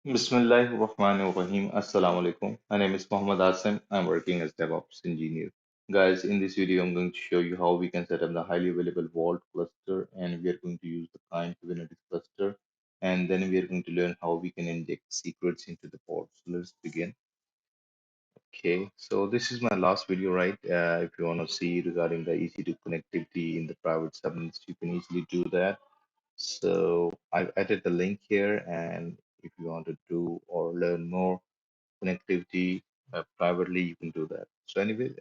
Bismillahirrahmanirrahim. Assalamu alaikum. My name is Mohammed Asim. I'm working as DevOps engineer. Guys, in this video, I'm going to show you how we can set up the highly available Vault cluster, and we are going to use the kind Kubernetes cluster, and then we are going to learn how we can inject secrets into the Vault. So let's begin. Okay, so this is my last video, right? If you want to see regarding the EC2 connectivity in the private subnets, you can easily do that. So I've added the link here, and if you want to do or learn more connectivity privately, you can do that. So anyway,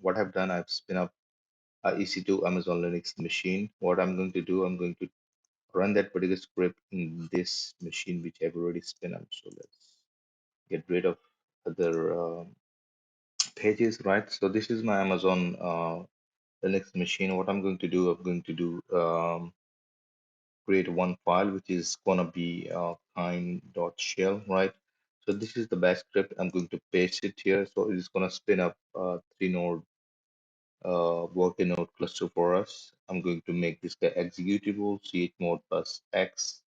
what I've done, I've spin up a EC2 Amazon Linux machine. What I'm going to do, I'm going to run that particular script in this machine which I've already spin up. So let's get rid of other pages, right? So this is my Amazon Linux machine. What I'm going to do, I'm going to do create one file which is gonna be kind.shell, right? So this is the bash script. I'm going to paste it here. So it's gonna spin up three node working node cluster for us. I'm going to make this guy executable, chmod plus x,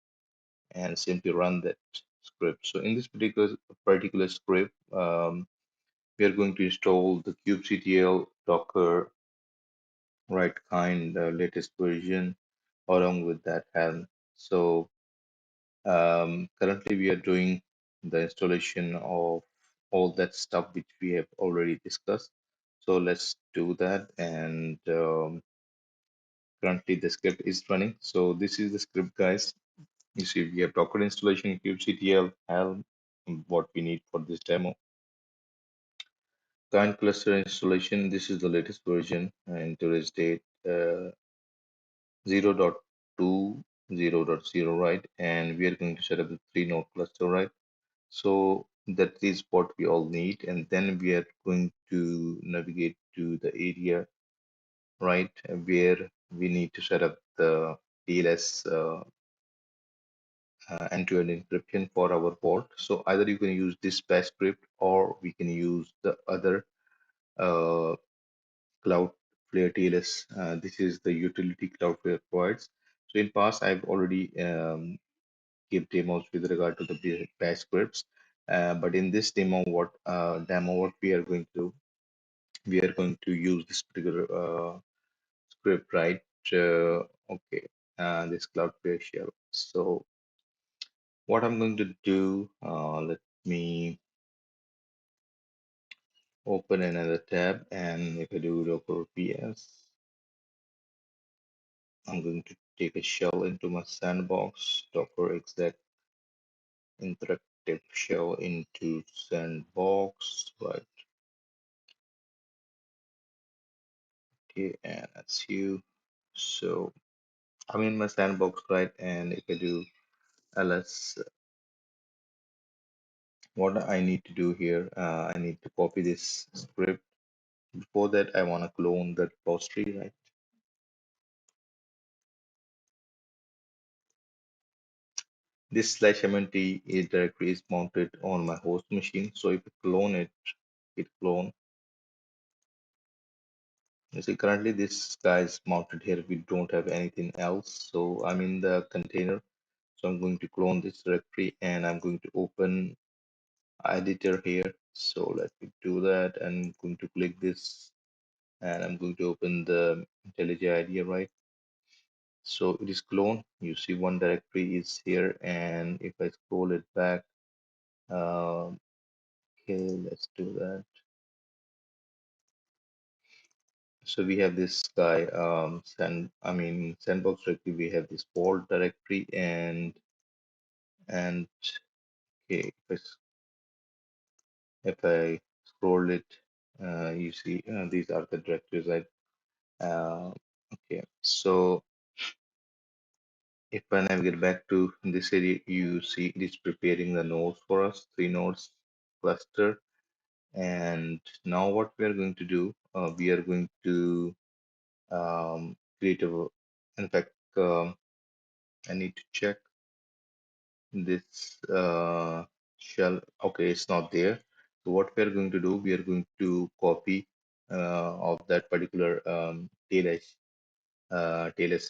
and simply run that script. So in this particular script, we are going to install the kubectl docker right kind latest version along with that Helm. So currently, we are doing the installation of all that stuff which we have already discussed. So let's do that. And currently, the script is running. So this is the script, guys. You see, we have Docker installation, kubectl, Helm, what we need for this demo. Current cluster installation. This is the latest version in today's date, 0.2, 0.0, right? And we are going to set up the three node cluster, right? So that is what we all need. And then we are going to navigate to the area, right, where we need to set up the TLS end-to-end encryption for our port. So either you can use this bash script or we can use the other uh, Cloudflare TLS. This is the utility Cloudflare provides. So in past, I've already give demos with regard to the bash scripts. But in this demo, what we are going to do, we are going to use this particular script, right? Okay, this Cloudflare shell. So what I'm going to do, let me open another tab, and if I do docker ps, I'm going to take a shell into my sandbox, docker exec interactive shell into sandbox, right? Okay, and that's you. So I'm in my sandbox, right? And if I do ls, what I need to do here, I need to copy this script. Before that, I want to clone that repository, right? This slash mnt directory is mounted on my host machine. So if you clone it, hit clone. You see, currently this guy is mounted here. We don't have anything else. So I'm in the container. So I'm going to clone this directory and I'm going to open editor here. So let me do that. I'm going to click this and I'm going to open the IntelliJ IDEA, right? So it is clone. You see one directory is here, and if I scroll it back, okay, let's do that. So we have this guy, sandbox directory. We have this vault directory, and okay, if I scroll it, you see these are the directories, right? Okay, so if I navigate back to this area, you see it is preparing the nodes for us, three nodes cluster. And now what we are going to do, we are going to create a, in fact, I need to check this shell. Okay, it's not there. So what we are going to do, we are going to copy of that particular TLS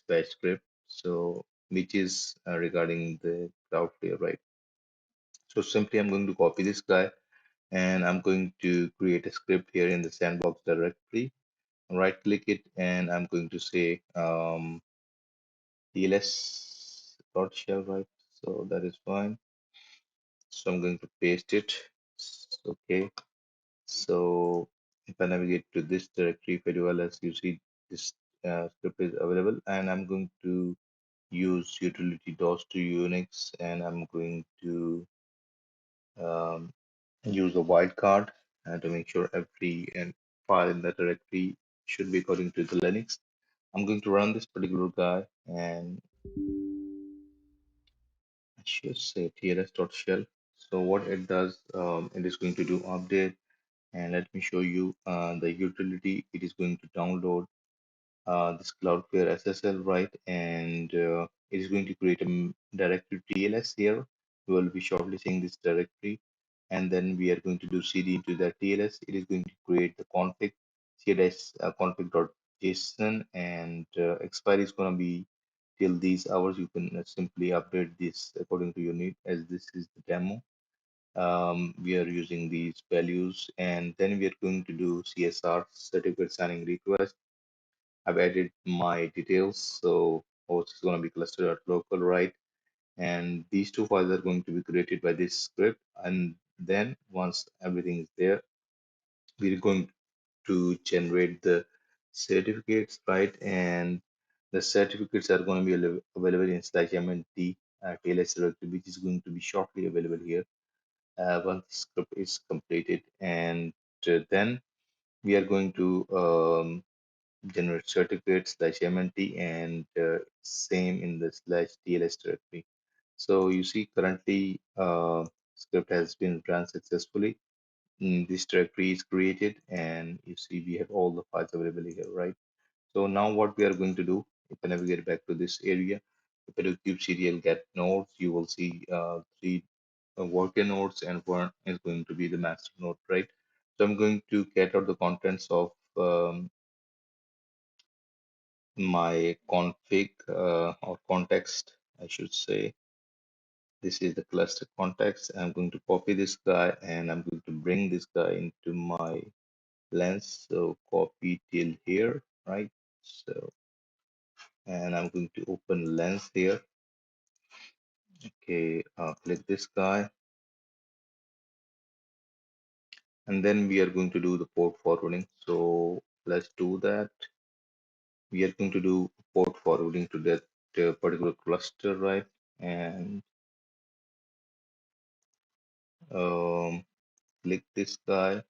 bash script. So which is regarding the Cloudflare, right? So simply I'm going to copy this guy and I'm going to create a script here in the sandbox directory, right click it, and I'm going to say TLS dot shell, right? So that is fine. So I'm going to paste it. Okay. So if I navigate to this directory, if I do ls, you see this script is available, and I'm going to use utility DOS to Unix, and I'm going to um, use a wildcard to make sure every file in the directory should be according to the Linux. I'm going to run this particular guy, and I should say tls.shell. So what it does, it is going to do update, and let me show you the utility. It is going to download this Cloudflare SSL, right? And it is going to create a directory TLS here. We will be shortly seeing this directory, and then we are going to do cd into that TLS. It is going to create the config cds config.json, and expiry is going to be till these hours. You can simply update this according to your need, as this is the demo. We are using these values, and then we are going to do CSR, certificate signing request. I've added my details, so host is going to be clustered at local, right? And these two files are going to be created by this script. And then once everything is there, we're going to generate the certificates, right? And the certificates are going to be available in /mnt TLS directory, which is going to be shortly available here once the script is completed. And then we are going to generate certificate /mnt, and same in the /tls directory. So you see currently script has been run successfully. This directory is created, and you see we have all the files available here, right? So now what we are going to do, if I navigate back to this area, if I do kubectl get nodes, you will see three worker nodes, and one is going to be the master node, right? So I'm going to get out the contents of my config or context, I should say. This is the cluster context. I'm going to copy this guy, and I'm going to bring this guy into my lens. So copy till here, right? So, and I'm going to open lens here. Okay, click this guy, and then we are going to do the port forwarding. So let's do that. We are going to do port forwarding to that particular cluster, right? And um, click this guy.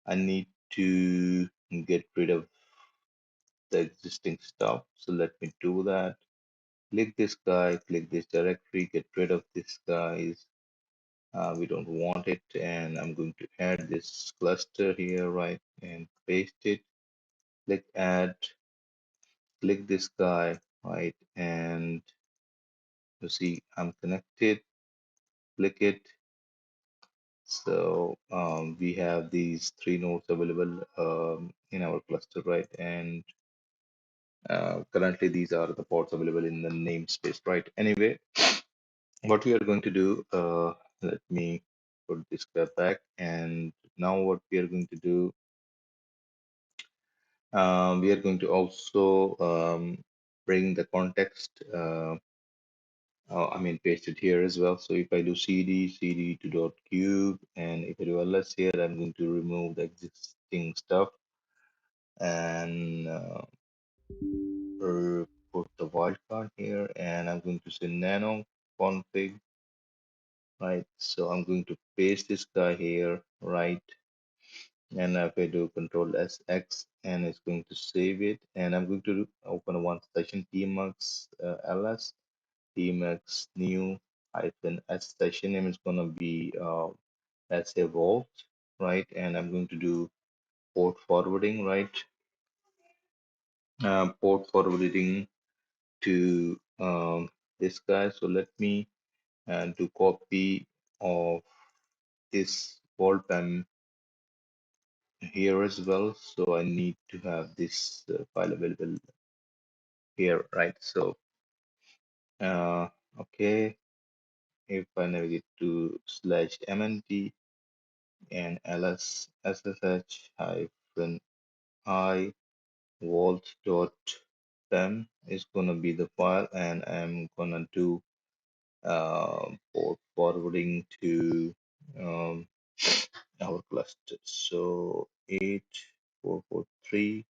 I need to get rid of the existing stuff. So let me do that. Click this guy, click this directory, get rid of this guys. We don't want it. And I'm going to add this cluster here, right? And paste it. Click add, click this guy, right? And you see I'm connected. Click it. So we have these three nodes available in our cluster, right? And currently, these are the ports available in the namespace, right? Anyway, what we are going to do, let me put this guy back. And now what we are going to do, we are going to also bring the context, I mean, paste it here as well. So if I do cd to dot cube, and if I do ls here, I'm going to remove the existing stuff, and put the wildcard here, and I'm going to say nano config, right? So I'm going to paste this guy here, right? And if I do control S X, and it's going to save it, and I'm going to open one session tmux ls tmux new hyphen s session name is going to be let's say vault, right? And I'm going to do port forwarding, right? Port forwarding to this guy. So let me do copy of this vault time here as well. So I need to have this file available here, right? So, okay, if I navigate to /mnt and ls ssh hyphen I vault.pem is gonna be the file, and I'm gonna do port forwarding to um, our cluster. So 8443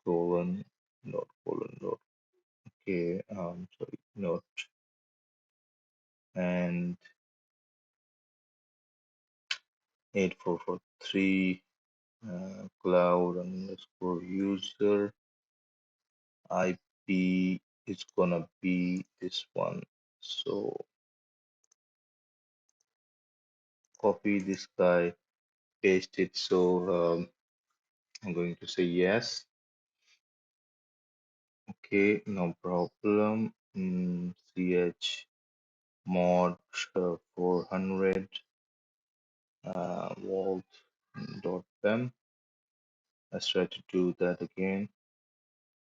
colon dot colon dot. Okay, sorry, not and 8443 cloud underscore user IP is gonna be this one. So copy this guy, paste it. So I'm going to say yes. Okay, no problem. Ch mod 400 vault dot pem. Let's try to do that again.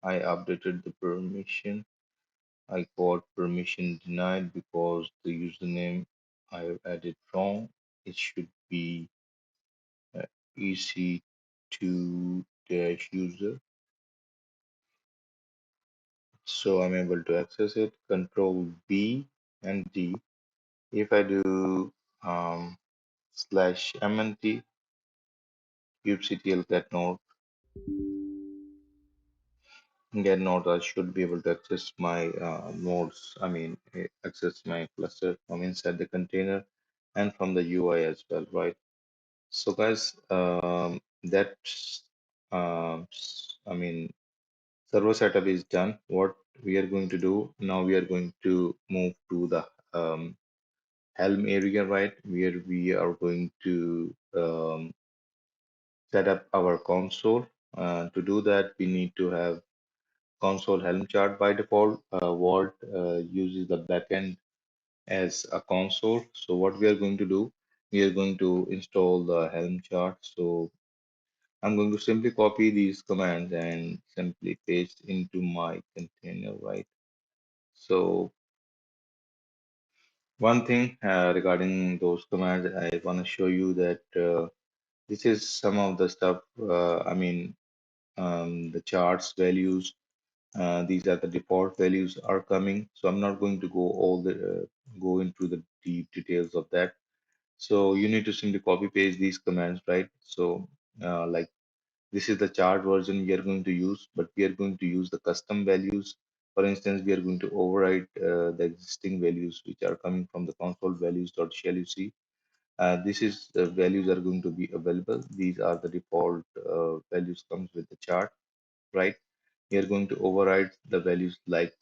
I updated the permission. I got permission denied because the username I have added wrong. It should be uh, ec2-user. So I'm able to access it. Control B and D. If I do /mnt kubectl get node, I should be able to access my nodes. I mean, access my cluster from inside the container and from the UI as well, right? So, guys, that's I mean, server setup is done. What we are going to do now, we are going to move to the Helm area, right? Where we are going to set up our console. To do that, we need to have console Helm chart by default. Vault uses the backend as a console. So what we are going to do, we are going to install the Helm chart. So I'm going to simply copy these commands and simply paste into my container, right? So one thing regarding those commands, I want to show you that this is some of the stuff. The charts values. These are the default values are coming. So I'm not going to go into the deep details of that. So you need to simply copy paste these commands, right? So like this is the chart version we are going to use, but we are going to use the custom values. For instance, we are going to override the existing values which are coming from the console values.shell. You see, this is the values are going to be available. These are the default values comes with the chart, right? We are going to override the values like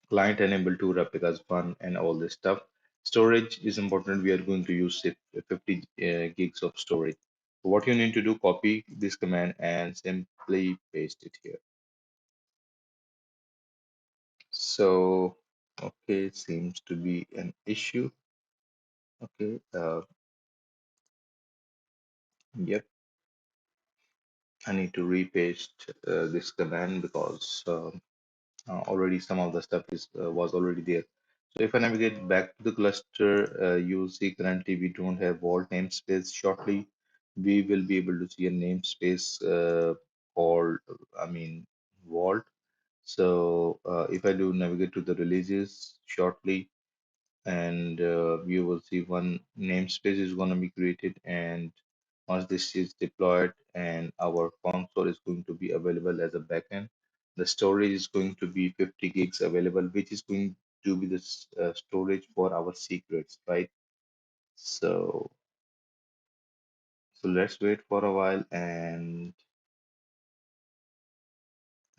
client enable to replicas one and all this stuff. Storage is important. We are going to use 50 gigs of storage. So what you need to do, copy this command and simply paste it here. So, okay, seems to be an issue. Okay, yep, I need to repaste this command because already some of the stuff is was already there. So if I navigate back to the cluster, you will see currently we don't have vault namespace. Shortly, we will be able to see a namespace called, vault. So if I do navigate to the releases shortly, and you will see one namespace is going to be created, and once this is deployed and our console is going to be available as a backend, the storage is going to be 50 gigs available, which is going to be the storage for our secrets, right? So so let's wait for a while. And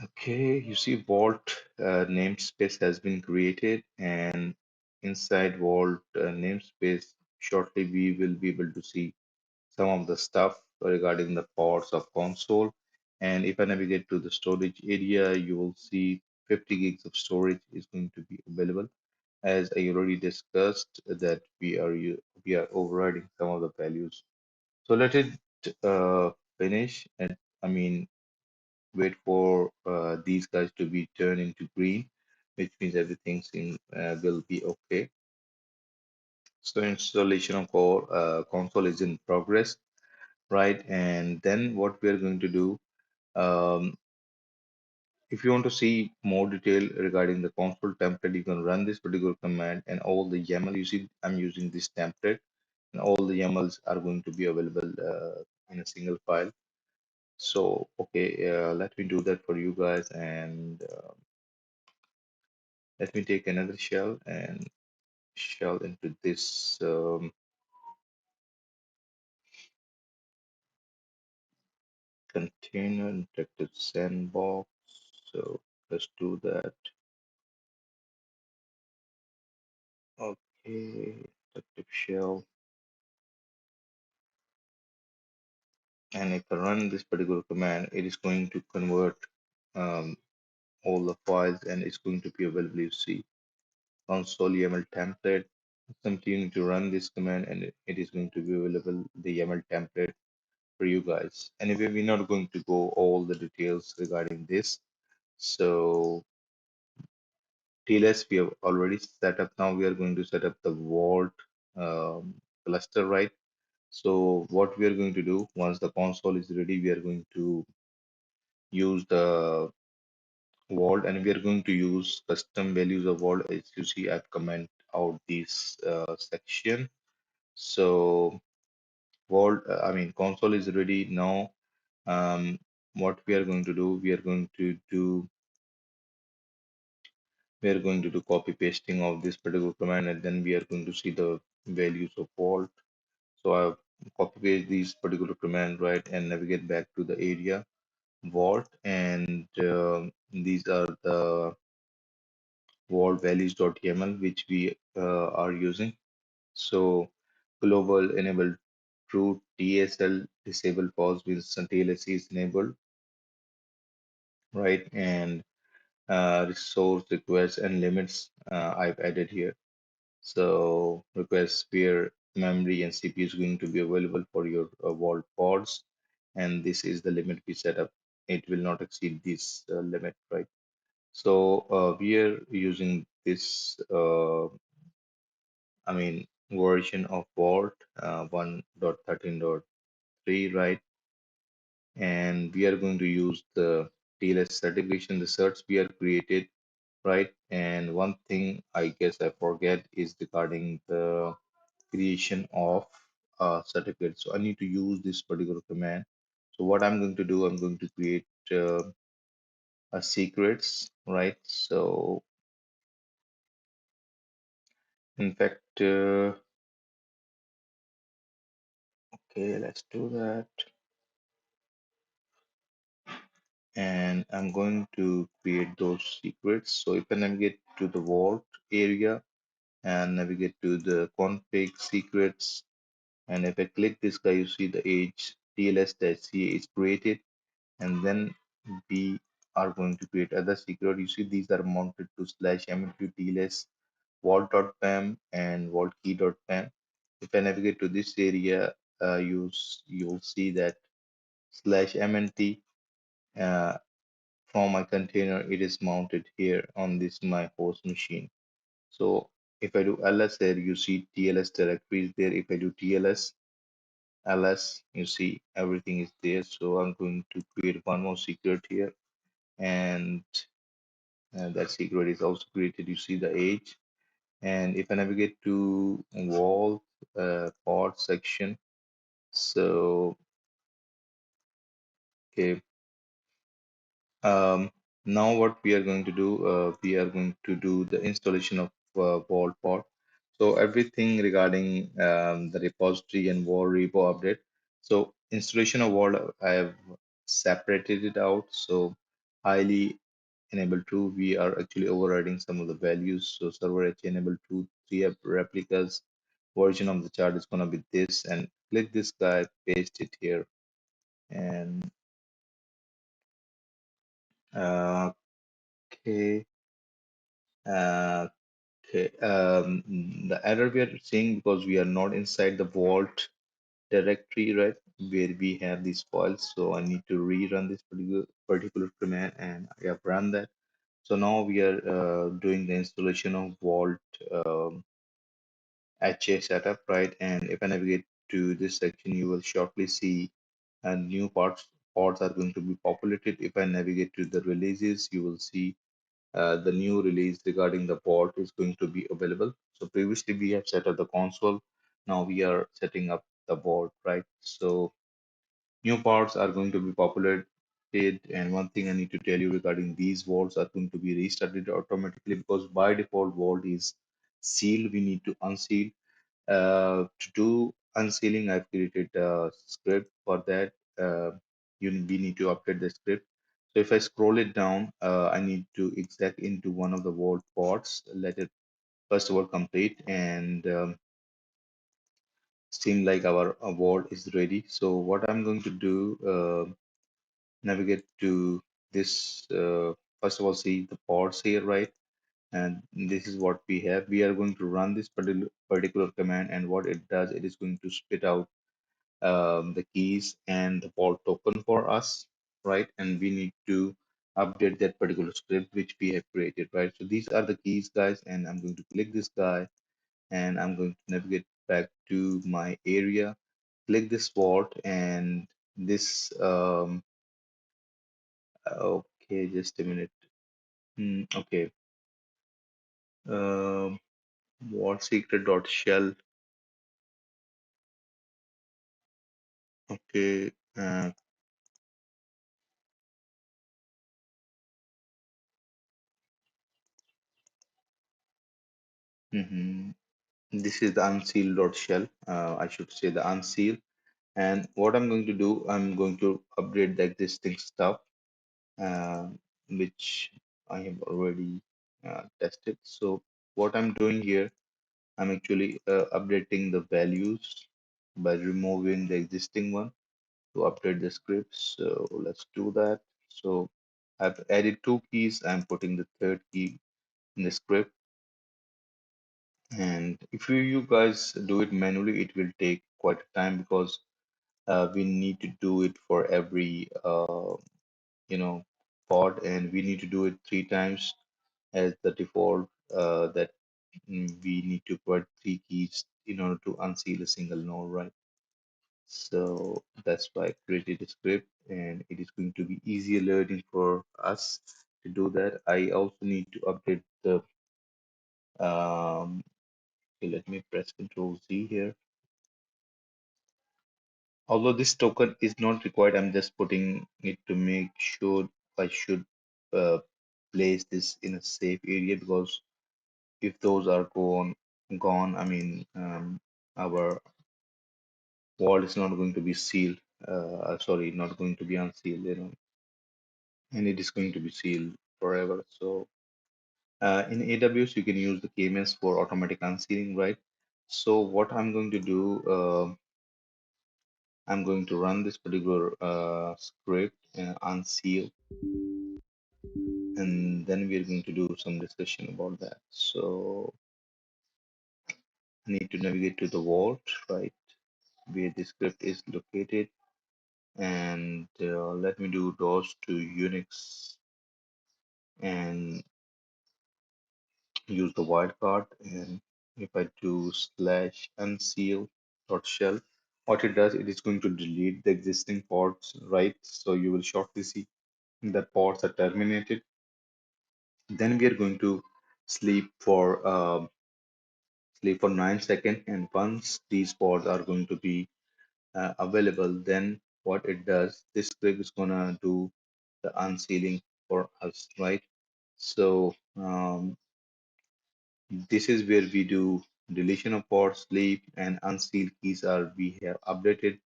okay, you see vault namespace has been created, and inside vault namespace shortly we will be able to see some of the stuff regarding the parts of console. And if I navigate to the storage area, you will see 50 gigs of storage is going to be available. As I already discussed, that we are overriding some of the values. So let it finish, and I mean wait for these guys to be turned into green, which means everything will be okay. So installation of core console is in progress, right? And then what we are going to do, um, if you want to see more detail regarding the console template, you can run this particular command and all the YAML you see, I'm using this template and all the YAMLs are going to be available in a single file. So, okay, let me do that for you guys and let me take another shell and shell into this container interactive sandbox. So let's do that. Okay, interactive shell. And if I run this particular command, it is going to convert um, all the files and it's going to be available. You see console YAML template. Simply you need to run this command and it is going to be available, the YAML template for you guys. Anyway, we're not going to go all the details regarding this. So TLS we have already set up. Now we are going to set up the Vault um, cluster, right? So what we are going to do once the console is ready, we are going to use the Vault and we are going to use custom values of Vault. As you see, I've comment out this section. So Vault, I mean console is ready now. What we are going to do, we are going to do copy pasting of this particular command and then we are going to see the values of Vault. So I've copy paste these particular command, right, and navigate back to the area Vault and these are the vault values.yaml which we are using. So global enable true TSL disable false means TLS is enabled, right? And resource requests and limits I've added here. So request where memory and CPU is going to be available for your vault pods, and this is the limit we set up. It will not exceed this limit, right? So we are using this, I mean, version of Vault 1.13.3, right? And we are going to use the TLS certification, the certs we are created, right? And one thing I guess I forget is regarding the creation of a certificate. So I need to use this particular command. So what I'm going to do, I'm going to create a secrets, right? So in fact, okay, let's do that. And I'm going to create those secrets. So if I navigate to the vault area and navigate to the config secrets, and if I click this guy, you see the age TLS-CA is created, and then we are going to create other secret. You see these are mounted to /mq TLS vault.pam and vaultkey.pam. If I navigate to this area, you'll see that /mnt from my container, it is mounted here on this my host machine. So if I do ls there, you see TLS directory is there. If I do TLS ls, you see everything is there. So I'm going to create one more secret here, and that secret is also created. You see the age, and if I navigate to wall pod section, so okay. Now what we are going to do, we are going to do the installation of Vault pod. So everything regarding the repository and Vault repo update. So installation of Vault, I have separated it out. So highly enable true, we are actually overriding some of the values. So server H enable true, 3 replicas, version of the chart is gonna be this, and click this guy, paste it here, and uh, okay. Uh, Okay, the error we are seeing because we are not inside the vault directory, right, where we have these files. So I need to rerun this particular command, and I have run that. So now we are doing the installation of vault HA setup, right? And if I navigate to this section, you will shortly see new pods are going to be populated. If I navigate to the releases, you will see the new release regarding the pod is going to be available. So previously we have set up the console. Now we are setting up the board, right? So new pods are going to be populated. And one thing I need to tell you regarding these vaults are going to be restarted automatically because by default vault is sealed. We need to unseal. To do unsealing, I've created a script for that. We need to update the script. So if I scroll it down, I need to exec into one of the vault pods. Let it first of all complete and seem like our vault is ready. So what I'm going to do, navigate to this. First of all, see the pods here, right? And this is what we have. We are going to run this particular command, and what it does, it is going to spit out the keys and the vault token for us, right? And we need to update that particular script which we have created, right? So these are the keys, guys, and I'm going to click this guy and I'm going to navigate back to my area, click this vault and this, okay, just a minute. Okay, um, vault secret dot shell. Okay, mhm. This is the unseal dot shell. I should say the unseal. And what I'm going to do, I'm going to update the existing stuff, uh, which I have already tested. So what I'm doing here, I'm actually updating the values by removing the existing one to update the scripts. So let's do that. So I've added two keys. I'm putting the third key in the script. And if you guys do it manually, it will take quite a time because we need to do it for every you know pod, and we need to do it three times as the default, that we need to put three keys in order to unseal a single node, right? So that's why I created a script, and it is going to be easier learning for us to do that. I also need to update the okay, let me press Control Z here. Although this token is not required, I'm just putting it to make sure I should uh, place this in a safe area, because if those are gone, I mean, our wall is not going to be sealed. Sorry, not going to be unsealed, and it is going to be sealed forever. So in AWS, you can use the KMS for automatic unsealing, right? So what I'm going to do, I'm going to run this particular script, unseal, and then we're going to do some discussion about that. So I need to navigate to the vault, right, where the script is located, and let me do those to Unix and use the wildcard. And if I do slash unseal dot shell, what it does, it is going to delete the existing ports, right? So you will shortly see that ports are terminated. Then we are going to sleep for uh, sleep for 9 seconds, and once these pods are going to be available, then what it does, this script is gonna do the unsealing for us, right? So this is where we do deletion of pods, sleep, and unseal keys are we have updated,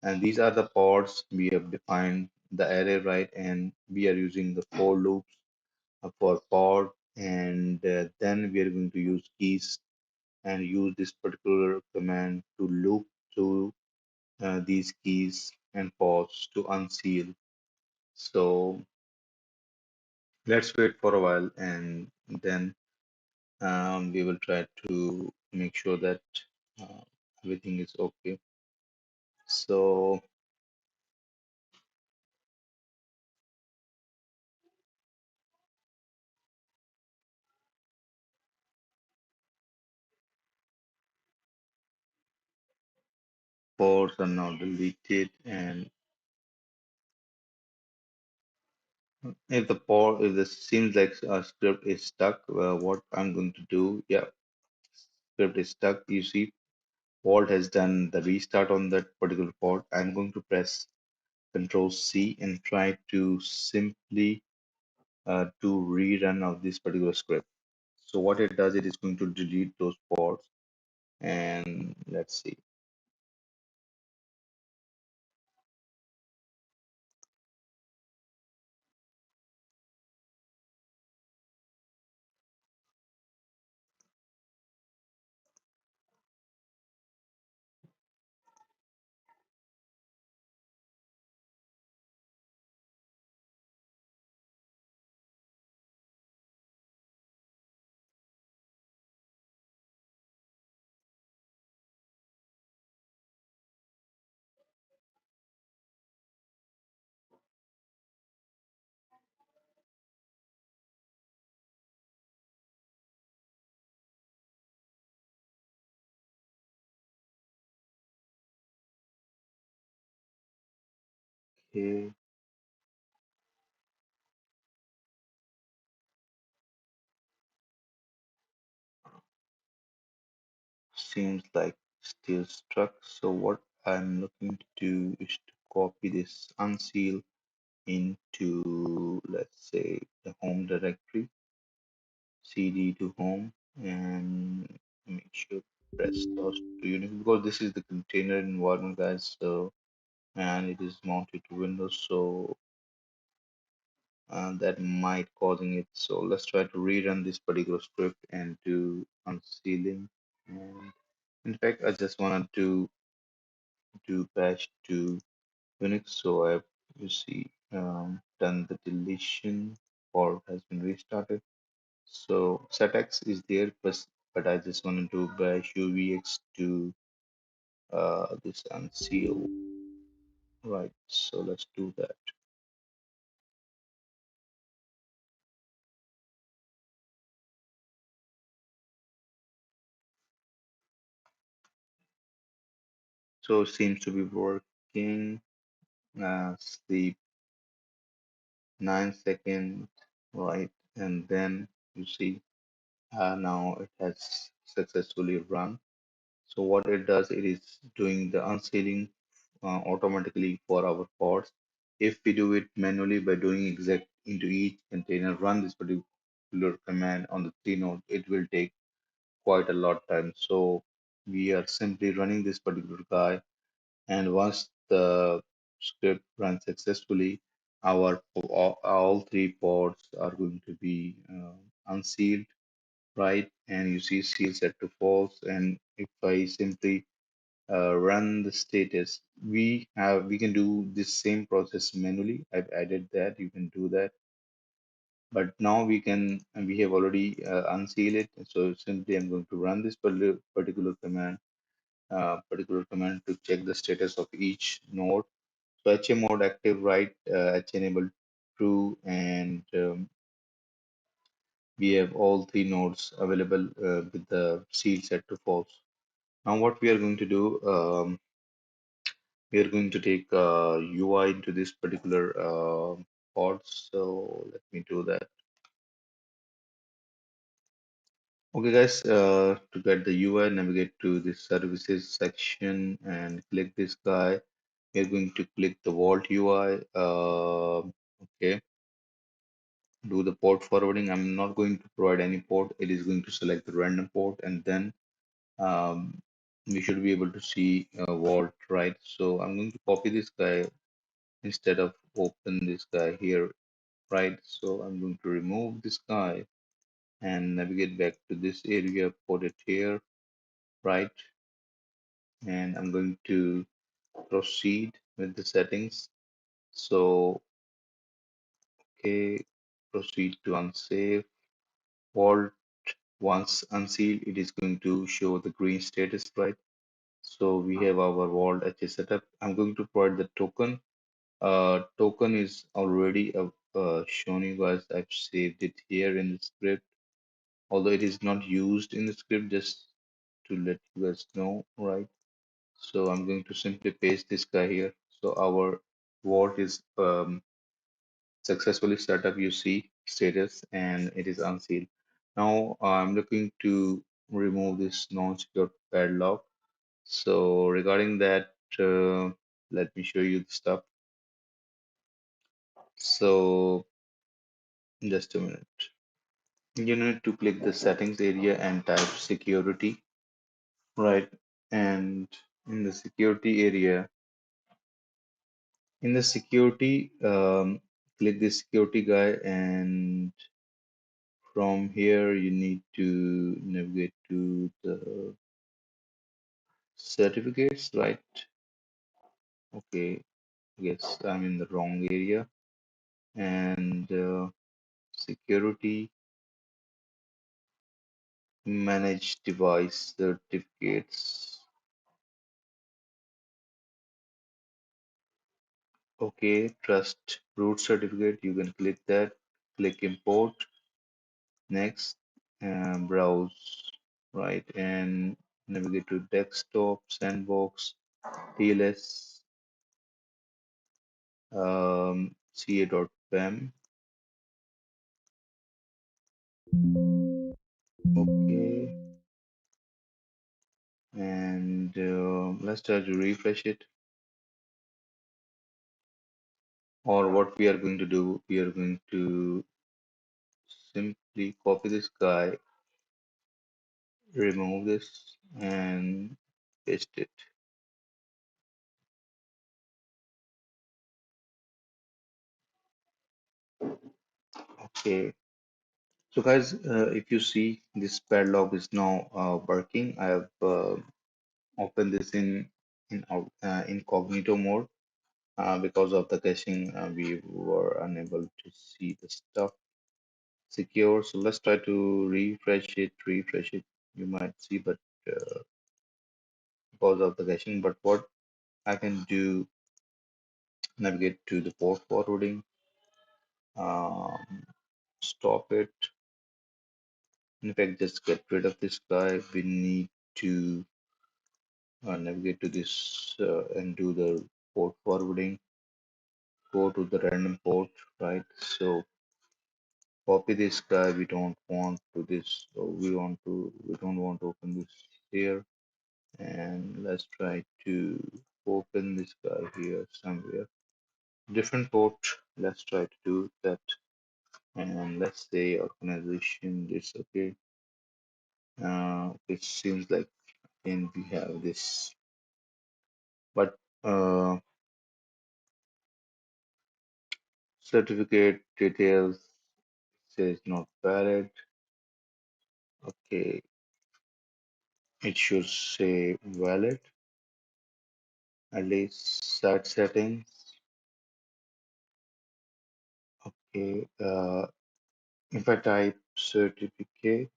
and these are the pods we have defined the array, right? And we are using the for loops for pod, and then we are going to use keys and use this particular command to loop through these keys and pods to unseal. So let's wait for a while, and then we will try to make sure that uh, everything is okay. So pods are now deleted, and if this seems like a script is stuck, what I'm going to do, yeah, script is stuck. You see, Vault has done the restart on that particular pod. I'm going to press Control C and try to simply do rerun of this particular script. So what it does, it is going to delete those pods, and let's see. Okay, seems like still stuck. So what I'm looking to do is to copy this unseal into, let's say, the home directory, cd to home, and make sure press start to Unix because this is the container environment, guys. So and it is mounted to Windows, so that might causing it. So let's try to rerun this particular script and do unsealing. And in fact, I just wanted to do bash to Unix, so I've you see done the deletion or has been restarted. So setx is there, but I just wanted to bash uvx to this unseal, right? So let's do that. So it seems to be working. Sleep 9 seconds, right? And then you see now it has successfully run. So what it does, it is doing the unsealing automatically for our pods. If we do it manually by doing exec into each container, run this particular command on the three node, it will take quite a lot time. So we are simply running this particular guy, and once the script runs successfully, all three pods are going to be unsealed, right? And you see seal set to false. And if I simply run the status, we can do this same process manually. I've added that. You can do that, but now we can, and we have already unseal it. So simply I'm going to run this particular command to check the status of each node. So HA mode active, right? HA enable true, and we have all three nodes available with the seal set to false. Now what we are going to do, we are going to take UI into this particular pod. So let me do that. Okay, guys, to get the UI, navigate to the services section and click this guy. We're going to click the Vault UI. Okay, do the port forwarding. I'm not going to provide any port. It is going to select the random port, and then we should be able to see Vault, right? So I'm going to copy this guy instead of open this guy here, right? So I'm going to remove this guy and navigate back to this area, put it here, right? And I'm going to proceed with the settings. So, okay, proceed to unsave. Vault, once unsealed, it is going to show the green status, right? So we have our Vault HA setup. I'm going to provide the token. Token is already shown you guys. I've saved it here in the script, although it is not used in the script, just to let you guys know, right? So I'm going to simply paste this guy here. So our vault is successfully set up. You see status and it is unsealed. Now I'm looking to remove this non-secure padlock. So regarding that, let me show you the stuff. So just a minute. You need to click the settings area and type security, right? And in the security area, in the security, click the security guy, and from here you need to navigate to the certificates, right? Okay, yes, I'm in the wrong area. And security, manage device certificates. Okay, trust root certificate. You can click that, click import, next, browse, right, and navigate to desktop, sandbox, TLS, ca.pem. Okay, and let's try to refresh it. Or what we are going to do, we are going to simply copy this guy, remove this, and paste it. Okay. So guys, if you see this padlock is now working, I have opened this in incognito mode because of the caching. We were unable to see the stuff secure. So let's try to refresh it. Refresh it. You might see, but because of the caching. But what I can do, navigate to the port forwarding, um, stop it. In fact, just get rid of this guy. We need to navigate to this and do the port forwarding. Go to the random port, right? So copy this guy. We don't want to this. So we don't want to open this here. And let's try to open this guy here somewhere. Different port. Let's try to do that. And let's say organization. This okay. It seems like then we have this, but certificate details says not valid. Okay, it should say valid. At least site settings. Okay, if I type certificate,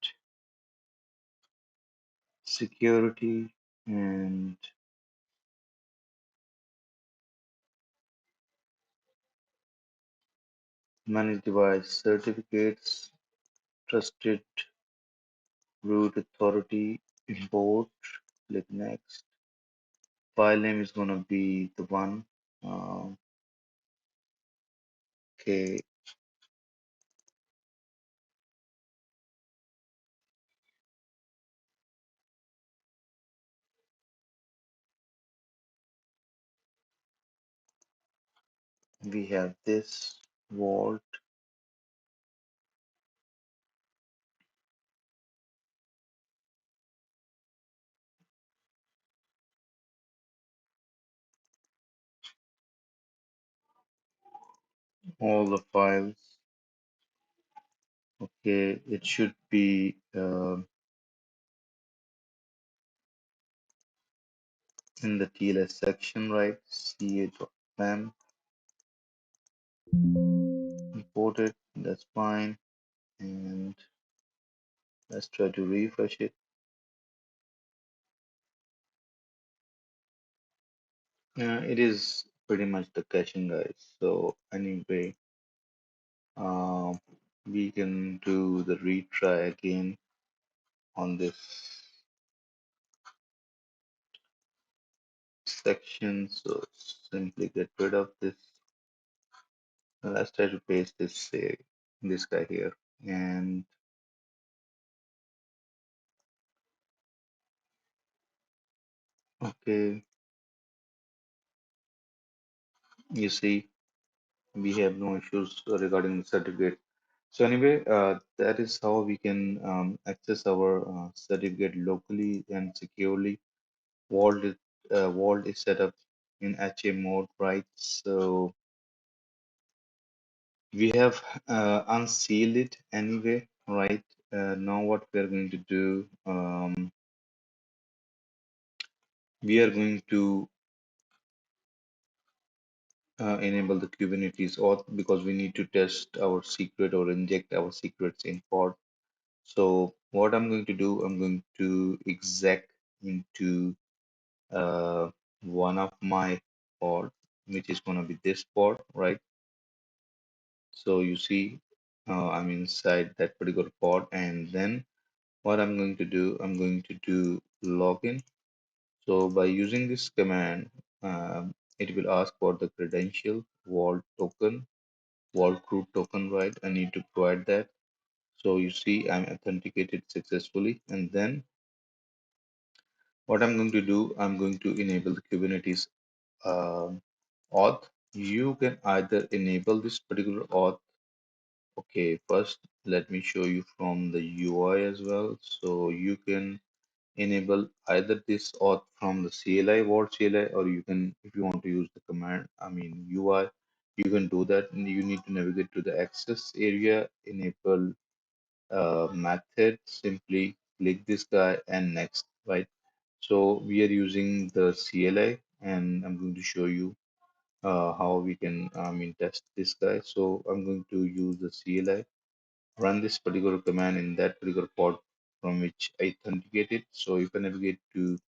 security, and manage device certificates, trusted root authority, import, click next. File name is gonna be the one. Um, okay, we have this vault, all the files. Okay, it should be in the TLS section, right? ca.pem, import it, that's fine. And let's try to refresh it. It is pretty much the caching, guys. So anyway, um, we can do the retry again on this. section. So simply get rid of this. Let's try to paste this, say, this guy here. And okay, you see, we have no issues regarding the certificate. So anyway, that is how we can access our certificate locally and securely. Vault is set up in HA mode, right? So we have unsealed it anyway, right? Now what we are going to do, we are going to enable the Kubernetes auth because we need to test our secret or inject our secrets in pod. So what I'm going to do, I'm going to exec into one of my pod, which is going to be this pod, right? So you see, I'm inside that particular pod, and then what I'm going to do, I'm going to do login. So by using this command, it will ask for the credential, vault token, vault root token, right? I need to provide that. So you see, I'm authenticated successfully, and then what I'm going to do, I'm going to enable the Kubernetes auth. You can either enable this particular auth. Okay, first let me show you from the UI as well. So you can enable either this auth from the CLI, Vault CLI, or you can, if you want to use the command, I mean UI, you can do that. And you need to navigate to the access area, enable method, simply click this guy and next, right? So we are using the CLI, and I'm going to show you how we can, I mean, test this guy. So I'm going to use the CLI, run this particular command in that particular pod from which I authenticated. So if I navigate to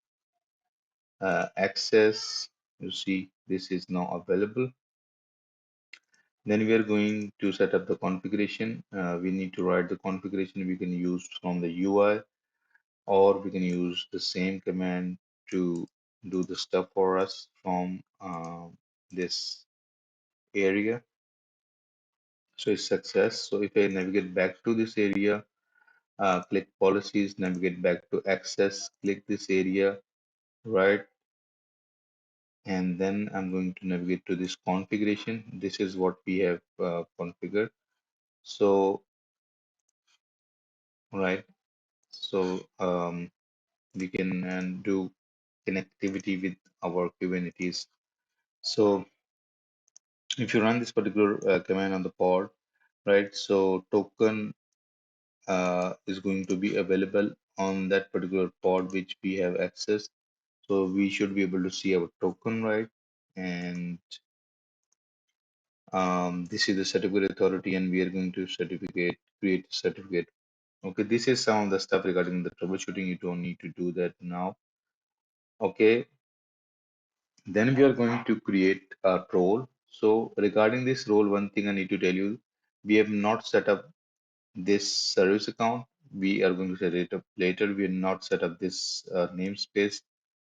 access, you see this is now available. Then we are going to set up the configuration. We need to write the configuration we can use from the UI, or we can use the same command to do the stuff for us from this area. So it's success. So if I navigate back to this area, click policies, navigate back to access, click this area, right? And then I'm going to navigate to this configuration. This is what we have configured. So, right. So we can do connectivity with our Kubernetes. So if you run this particular command on the pod, right? So token is going to be available on that particular pod which we have access. So we should be able to see our token, right? And this is the certificate authority, and we are going to create a certificate. Okay, this is some of the stuff regarding the troubleshooting. You don't need to do that now. Okay, then we are going to create a role. So regarding this role, one thing I need to tell you, we have not set up this service account. We are going to set it up later. We are not set up this namespace.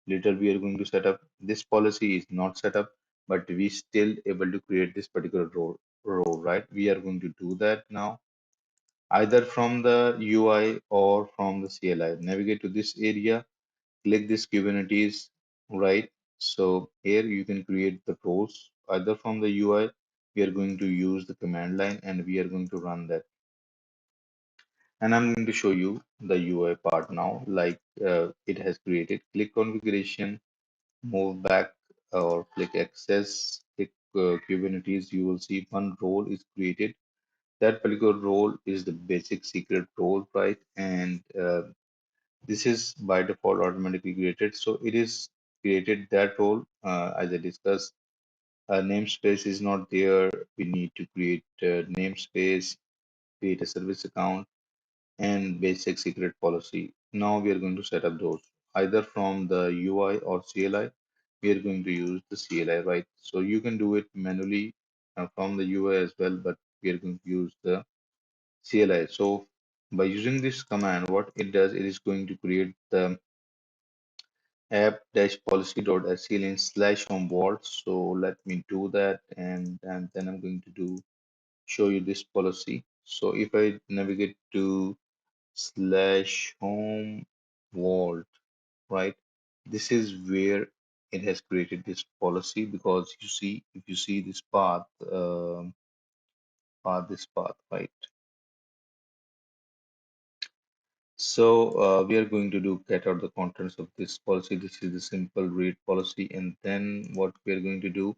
Later, we are going to set up this policy is not set up, but we still able to create this particular role, right? We are going to do that now, either from the UI or from the CLI. Navigate to this area, click this Kubernetes, right? So here you can create the roles either from the UI. We are going to use the command line and we are going to run that. And I'm going to show you the UI part now, like it has created. Click configuration, move back or click access, click Kubernetes. You will see one role is created. That particular role is the basic secret role, right? And this is by default automatically created. So it is created that role. As I discussed, namespace is not there. We need to create namespace, create a service account, and basic secret policy. Now we are going to set up those either from the UI or CLI. We are going to use the CLI, right? So you can do it manually from the UI as well, but we are going to use the CLI. So by using this command, what it does, it is going to create the app dash policy dot unsealing slash home vault. So let me do that, and then I'm going to do show you this policy. So if I navigate to slash home vault, right, this is where it has created this policy, because you see, if you see this path, this path, right? So we are going to do get out the contents of this policy. This is the simple read policy, and then what we are going to do,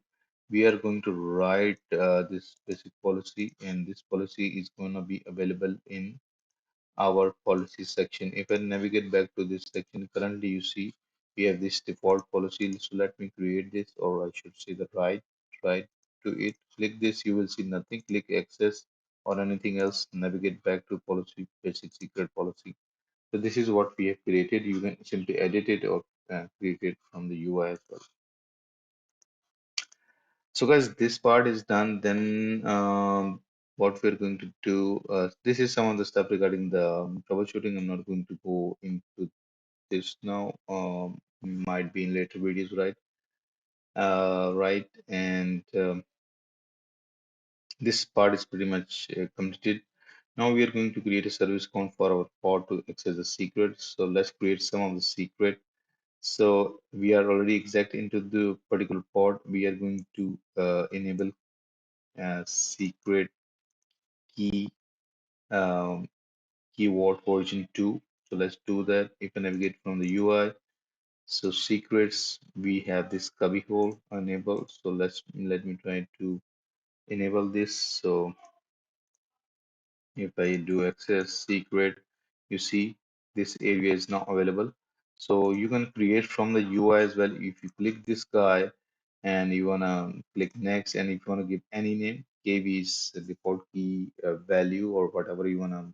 we are going to write this basic policy, and this policy is going to be available in our policy section. If I navigate back to this section, currently you see we have this default policy. So let me create this, or I should say the right to it. Click this, you will see nothing. Click access or anything else. Navigate back to policy, basic secret policy. So this is what we have created. You can simply edit it or create it from the UI as well. So guys, this part is done. Then what we're going to do, this is some of the stuff regarding the troubleshooting. I'm not going to go into this now. Might be in later videos, right? Right, and this part is pretty much completed. Now we are going to create a service account for our pod to access the secrets. So let's create some of the secret. So we are already exact into the particular pod. We are going to enable secret key um, keyword version 2. So let's do that. If I navigate from the UI, so secrets, we have this cubbyhole enabled. So let me try to enable this. So if I do access secret, you see this area is now available. So you can create from the UI as well. If you click this guy and you wanna click next, and if you wanna give any name, KB is the default key value, or whatever you wanna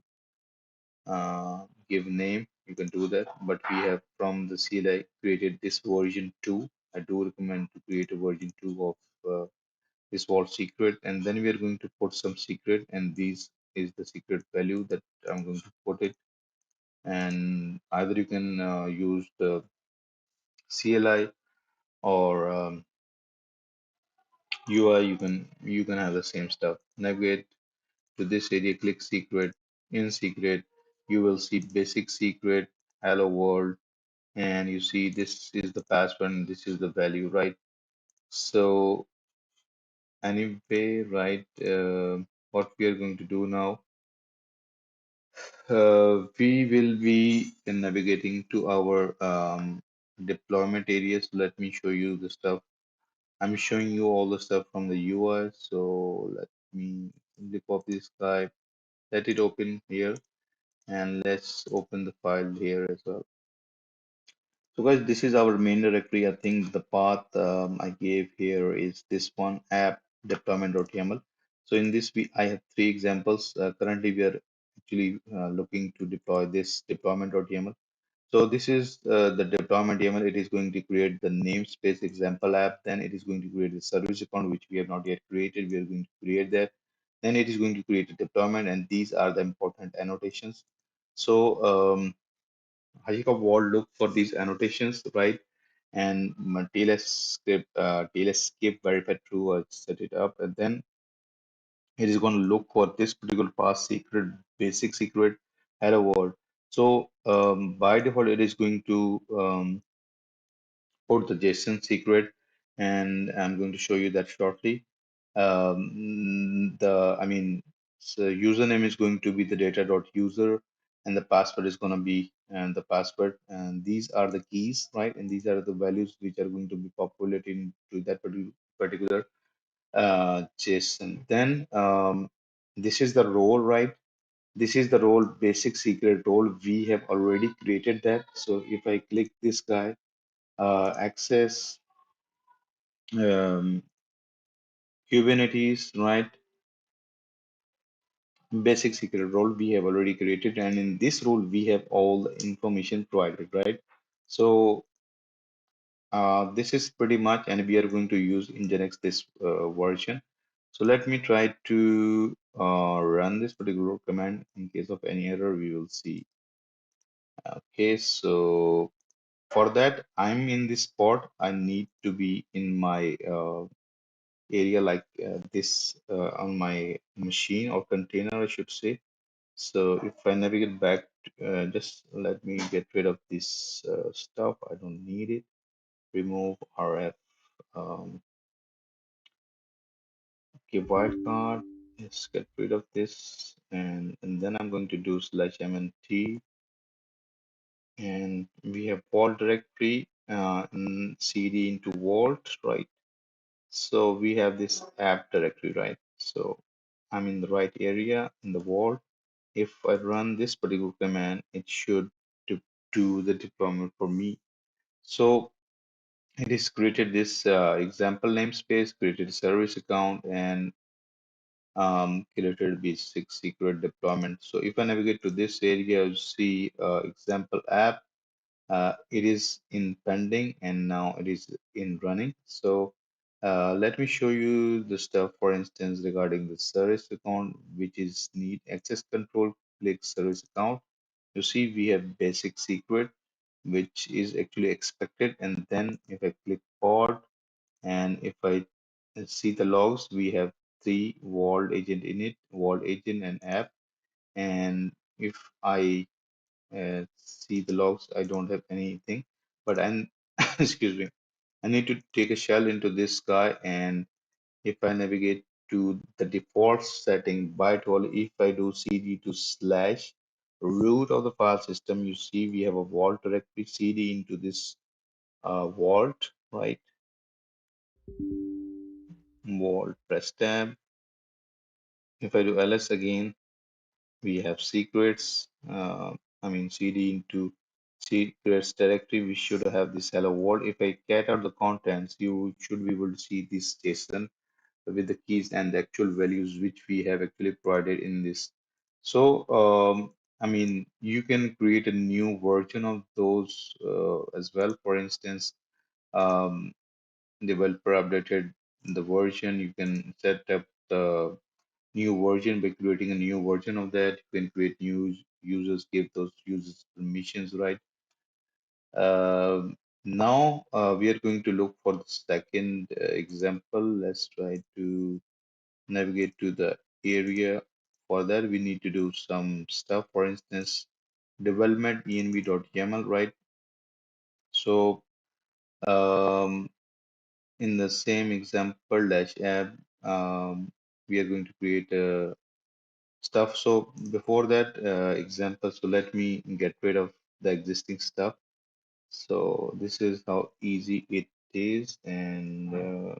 give name, you can do that. But we have from the CLI created this version 2. I do recommend to create a version 2 of this vault secret, and then we are going to put some secret, and this is the secret value that I'm going to put it. And either you can use the CLI or UI, you can have the same stuff. Navigate to this area, click secret. In secret, you will see basic secret, hello world, and you see this is the password and this is the value, right? So anyway, right, what we are going to do now, we will be navigating to our deployment areas. Let me show you the stuff. I'm showing you all the stuff from the UI. So let me simply copy this guy, let it open here, and let's open the file here as well. So guys, this is our main directory. I think the path I gave here is this one, app deployment.yaml. So in this, I have three examples. Currently, we are actually looking to deploy this deployment.yaml. So this is the deployment YAML. It is going to create the namespace example app. Then it is going to create the service account, which we have not yet created. We are going to create that. Then it is going to create a deployment, and these are the important annotations. So HashiCorp Vault look for these annotations, right? And my TLS script, TLS skip verify true, set it up, and then it is going to look for this particular pass secret, basic secret, hello world. So by default, it is going to put the JSON secret, and I'm going to show you that shortly. So username is going to be the data.user, and the password is going to be and the password, and these are the keys, right? And these are the values which are going to be populated into that particular JSON. Then this is the role, right? This is the role, basic secret role. We have already created that. So if I click this guy, access Kubernetes, right? Basic secret role we have already created, and in this role we have all the information provided, right? So this is pretty much, and we are going to use Nginx this version. So let me try to run this particular command. In case of any error, we will see. Okay, so For that, I'm in this pod. I need to be in my area like this on my machine or container, I should say. So if I navigate back, just let me get rid of this stuff. I don't need it. Remove RF. Um, okay, wildcard. Let's get rid of this, and then I'm going to do /mnt, and we have vault directory and cd into vault, right? So we have this app directory, right? So I'm in the right area in the vault. If I run this particular command, it should do the deployment for me. So it is created this example namespace, created a service account, and created basic secret deployment. So if I navigate to this area, you see example app. It is in pending and now it is in running. So let me show you the stuff, for instance, regarding the service account, which is need access control, click service account. You see we have basic secret, which is actually expected. And then if I click pod and if I see the logs, we have three vault agent in it, vault agent and app. And if I see the logs, I don't have anything, but I'm excuse me, I need to take a shell into this guy. And if I navigate to the default setting by default, if I do cd to slash root of the file system, you see we have a vault directory, cd into this vault, right? Vault, press tab. If I do ls again, we have secrets. I mean cd into secrets directory. We should have this hello world. If I get out the contents, you should be able to see this JSON with the keys and the actual values which we have actually provided in this. So I mean you can create a new version of those as well. For instance, um, developer updated the version. You can set up the new version by creating a new version of that. You can create new users, give those users permissions, right? Now we are going to look for the second example. Let's try to navigate to the area. For that, we need to do some stuff. For instance, development env.yaml, right? So in the same example dash app, we are going to create a stuff. So before that example, so let me get rid of the existing stuff. So this is how easy it is, and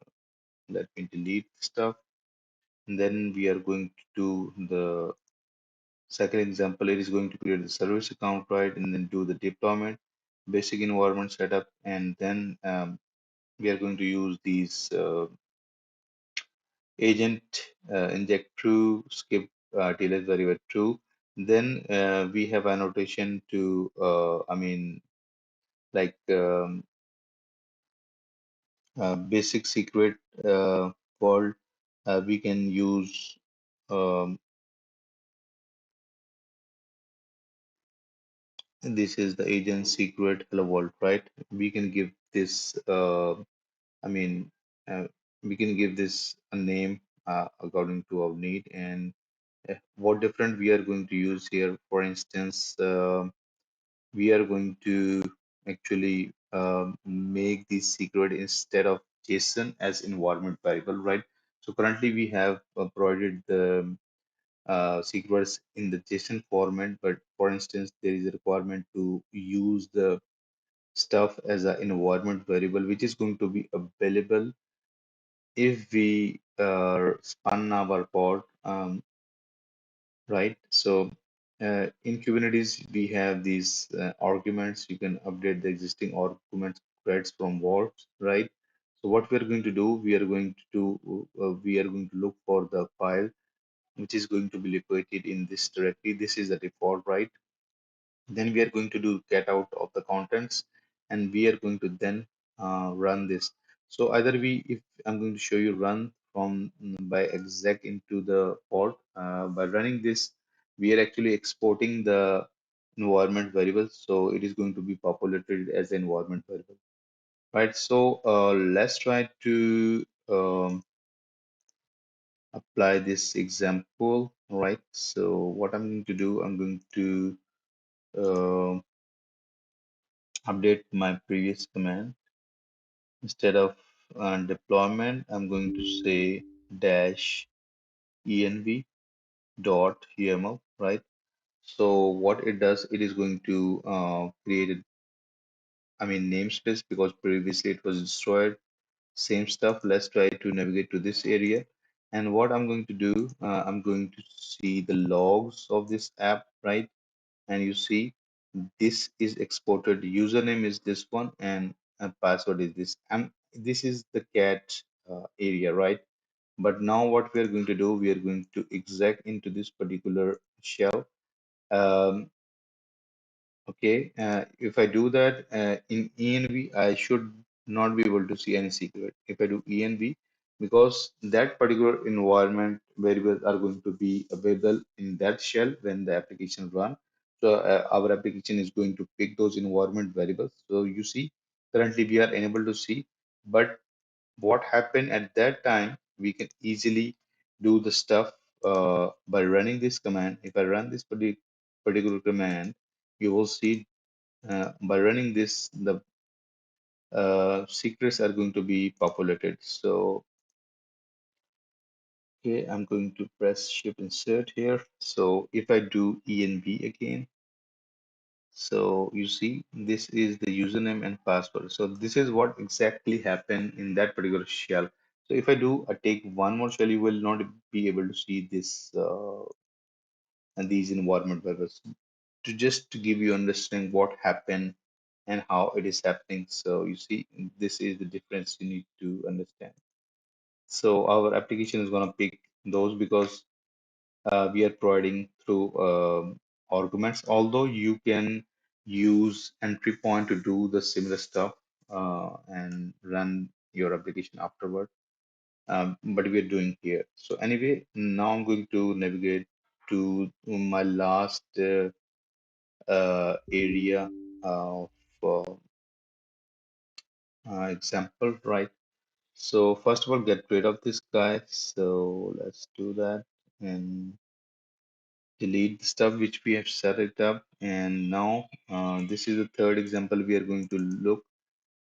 let me delete stuff. And then we are going to do the second example. It is going to create the service account, right, and then do the deployment, basic environment setup, and then we are going to use these agent inject true, skip TLS very true. Then we have annotation to, I mean, like basic secret world. We can use um, this is the agent secret hello world, right? We can give this, I mean, we can give this a name according to our need. And what different we are going to use here. For instance, we are going to actually make the secret instead of JSON as environment variable, right? So currently we have provided the secrets in the JSON format, but for instance, there is a requirement to use the stuff as an environment variable, which is going to be available if we spun our pod, right? So in Kubernetes, we have these arguments. You can update the existing arguments threads from vaults, right? So what we are going to do, we are going to look for the file which is going to be located in this directory. This is the default, right? Then we are going to do get out of the contents, and we are going to then run this. So either if I'm going to show you run from by exec into the port, by running this, we are actually exporting the environment variable, so it is going to be populated as an environment variable, right? So let's try to apply this example, right? So what I'm going to do, I'm going to uh, update my previous command. Instead of deployment, I'm going to say dash env dot YAML, right? So what it does, it is going to create a, I mean, namespace because previously it was destroyed. Same stuff. Let's try to navigate to this area. And what I'm going to do, I'm going to see the logs of this app, right? And you see this is exported. Username is this one, and password is this. And this is the cat area, right? But now what we are going to do, we are going to exec into this particular shell. Um, Okay, if I do that in env, I should not be able to see any secret. If I do env, because that particular environment variables are going to be available in that shell when the application run. So our application is going to pick those environment variables. So you see, currently we are unable to see, but what happened at that time, we can easily do the stuff by running this command. If I run this particular command, you will see by running this, the secrets are going to be populated. So, okay, I'm going to press Shift Insert here. So if I do env again, so you see this is the username and password. So this is what exactly happened in that particular shell. So if I do, I take one more shell, you will not be able to see this and these environment variables. To just to give you understanding what happened and how it is happening. So you see, this is the difference you need to understand. So our application is going to pick those because we are providing through arguments. Although you can use entry point to do the similar stuff and run your application afterward. But we are doing here. So anyway, now I'm going to navigate to my last area of example, right? So first of all, get rid of this guy. So let's do that and delete the stuff which we have set it up. And now this is the third example we are going to look.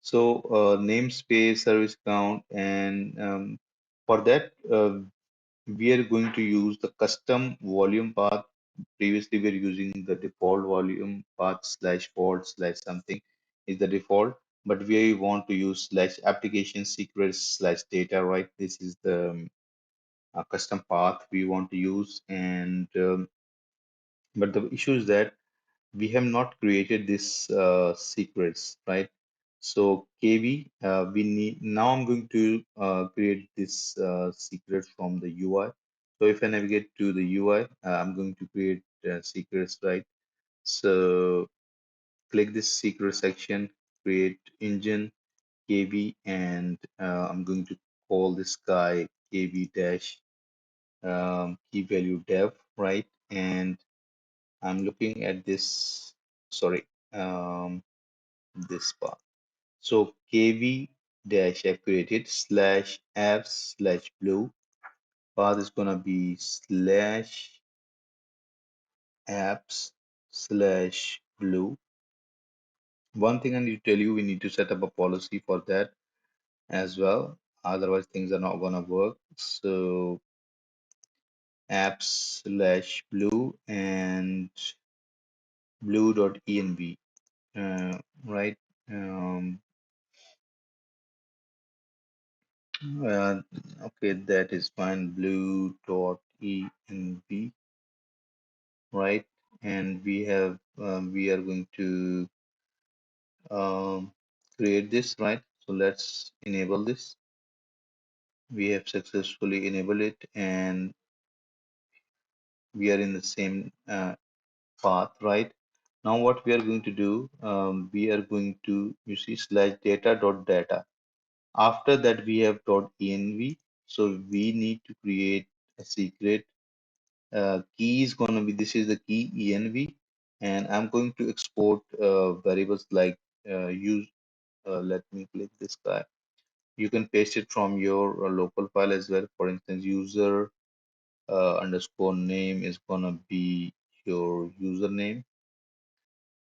So namespace, service count, and for that we are going to use the custom volume path. Previously, we are using the default volume path slash pod slash something is the default, but we want to use slash application secrets slash data, right? This is the custom path we want to use. And but the issue is that we have not created this secrets, right? So KV, we need now. I'm going to create this secret from the UI. So if I navigate to the UI, I'm going to create secrets, right? So click this secret section, create engine KV, and I'm going to call this guy KV dash key value dev, right? And I'm looking at this, sorry, this part. So kv dash I've created slash apps slash blue. Path is gonna be slash apps slash blue. One thing I need to tell you, we need to set up a policy for that as well. Otherwise, things are not gonna work. So apps slash blue and blue.env, right? Um, Uh, okay, that is fine. Blue dot E and B, right? And we are going to um, create this, right? So let's enable this. We have successfully enabled it, and we are in the same path, right? Now what we are going to do, we are going to, you see, slash data dot data. After that, we have dot env. So we need to create a secret key is going to be, this is the key env, and I'm going to export variables like use. Let me click this guy. You can paste it from your local file as well. For instance, user underscore name is gonna be your username.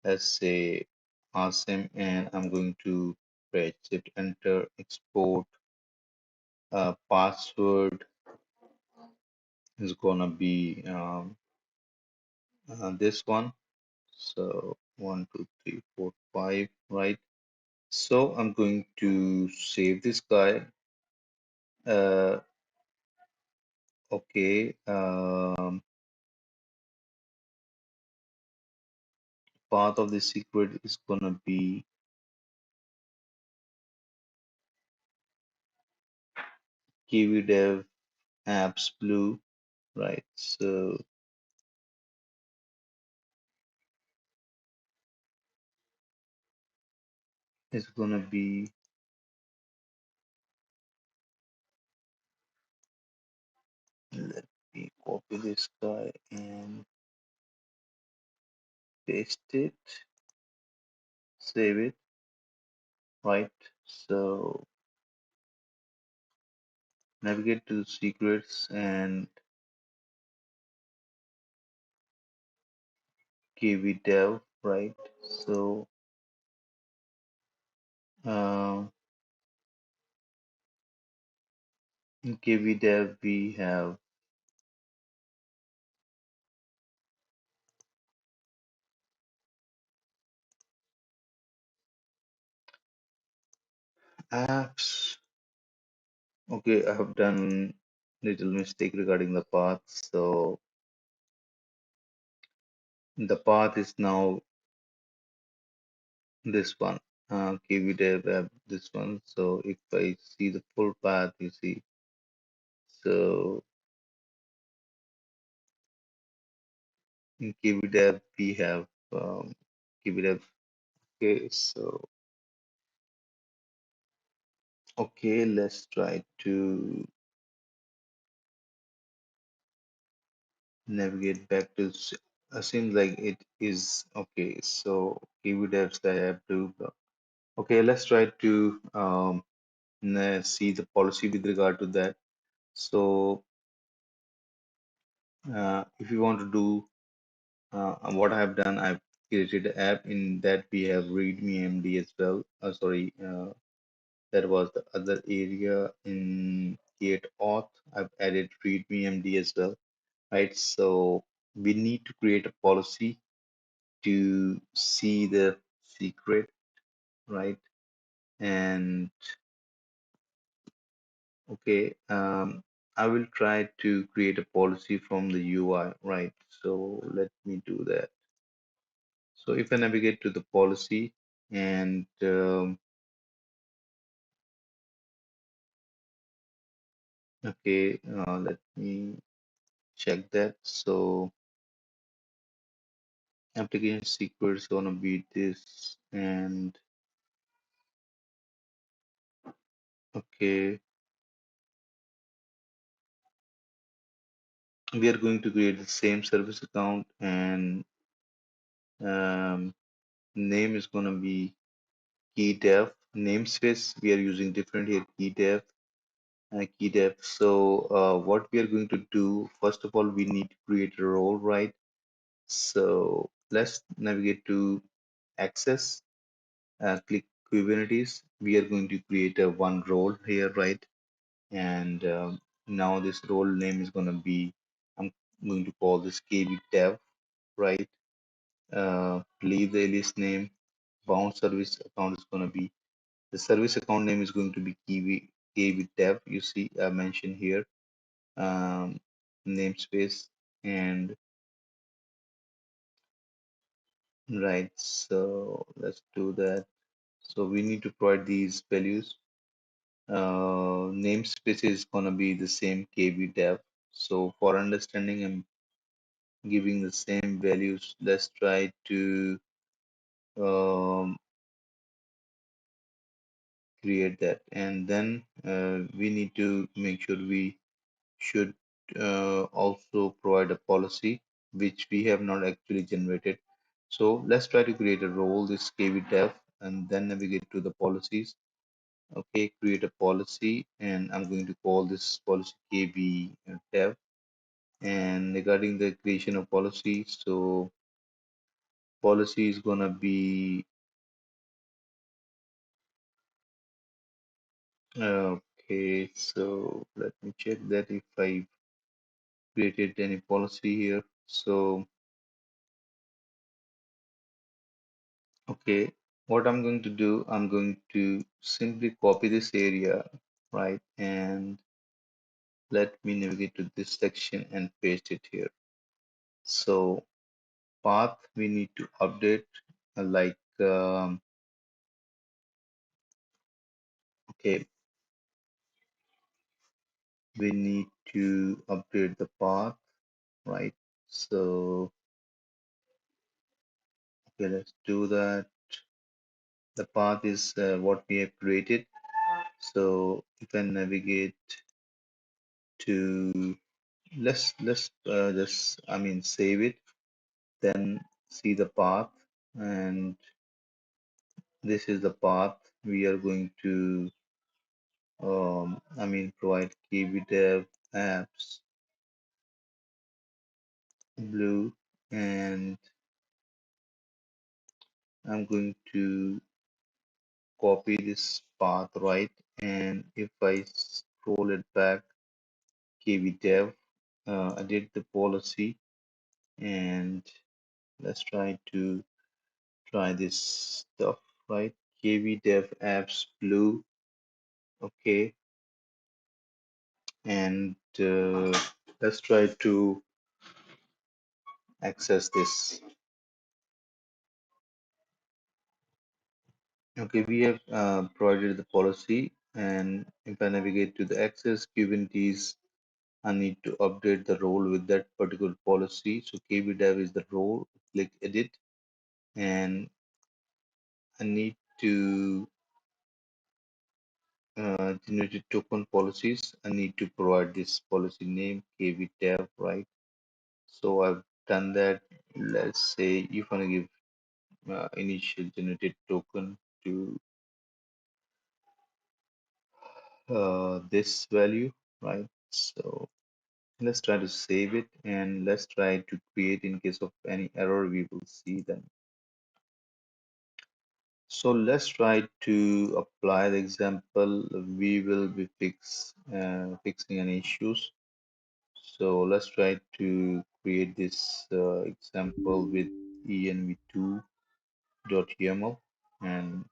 Let's say awesome, and I'm going to press shift enter export. Password is gonna be this one. So 1 2 3 4 5, right? So I'm going to save this guy. Uh, okay. Path of the secret is gonna be Kiwi Dev Apps Blue, right? So it's gonna be, let me copy this guy and paste it, save it, right? So navigate to the secrets and Kiwi Dev, right? So um, in Kiwi Dev we have apps. Okay, I have done little mistake regarding the path. So the path is now this one, KVDev app, this one. So if I see the full path, you see. So in KVDev, we have KVDev. Okay, so okay, let's try to navigate back to. Seems like it is okay. So KVDev's I have to. Okay, let's try to see the policy with regard to that. So if you want to do what I have done, I've created an app in that we have README MD as well. Sorry, that was the other area in create auth. I've added README MD as well, right? So we need to create a policy to see the secret, right? And okay, I will try to create a policy from the UI, right? So let me do that. So if I navigate to the policy and okay, let me check that. So application secret is gonna be this, and okay, we are going to create the same service account, and um, name is gonna be key dev. Namespace we are using different here, key dev. Key dev. So what we are going to do, first of all, we need to create a role, right? So let's navigate to access, click Kubernetes. We are going to create a one role here, right? And now this role name is going to be, I'm going to call this KB dev, right? Leave the alias name. Bound service account is going to be, the service account name is going to be KB dev. You see, I mentioned here, namespace, and right. So let's do that. So we need to provide these values. Namespace is gonna be the same KB dev. So for understanding, I'm giving the same values. Let's try to um, create that, and then we need to make sure we should also provide a policy which we have not actually generated. So let's try to create a role, this kv dev, and then navigate to the policies. Okay, create a policy, and I'm going to call this policy kv dev. And regarding the creation of policy, so policy is gonna be okay. So let me check that if I created any policy here. So okay, what I'm going to do, I'm going to simply copy this area, right? And let me navigate to this section and paste it here. So path we need to update, like okay, we need to update the path, right? So okay, let's do that. The path is what we have created. So you can navigate to, let's just, I mean, save it, then see the path, and this is the path we are going to I mean, provide kvdev apps blue, and I'm going to copy this path, right? And if I scroll it back, kvdev, edit the policy, and let's try this stuff, right? kvdev apps blue, okay, and let's try to access this. Okay, we have provided the policy, and if I navigate to the access Kubernetes, I need to update the role with that particular policy. So kbdev is the role. Click edit, and I need to generate token policies. I need to provide this policy name kbdev, right? So I've done that. Let's say if I give initial generated token to this value, right? So let's try to save it, and let's try to create, in case of any error we will see them. So let's try to apply the example. We will be fixing any issues. So let's try to create this example with env2.yaml, and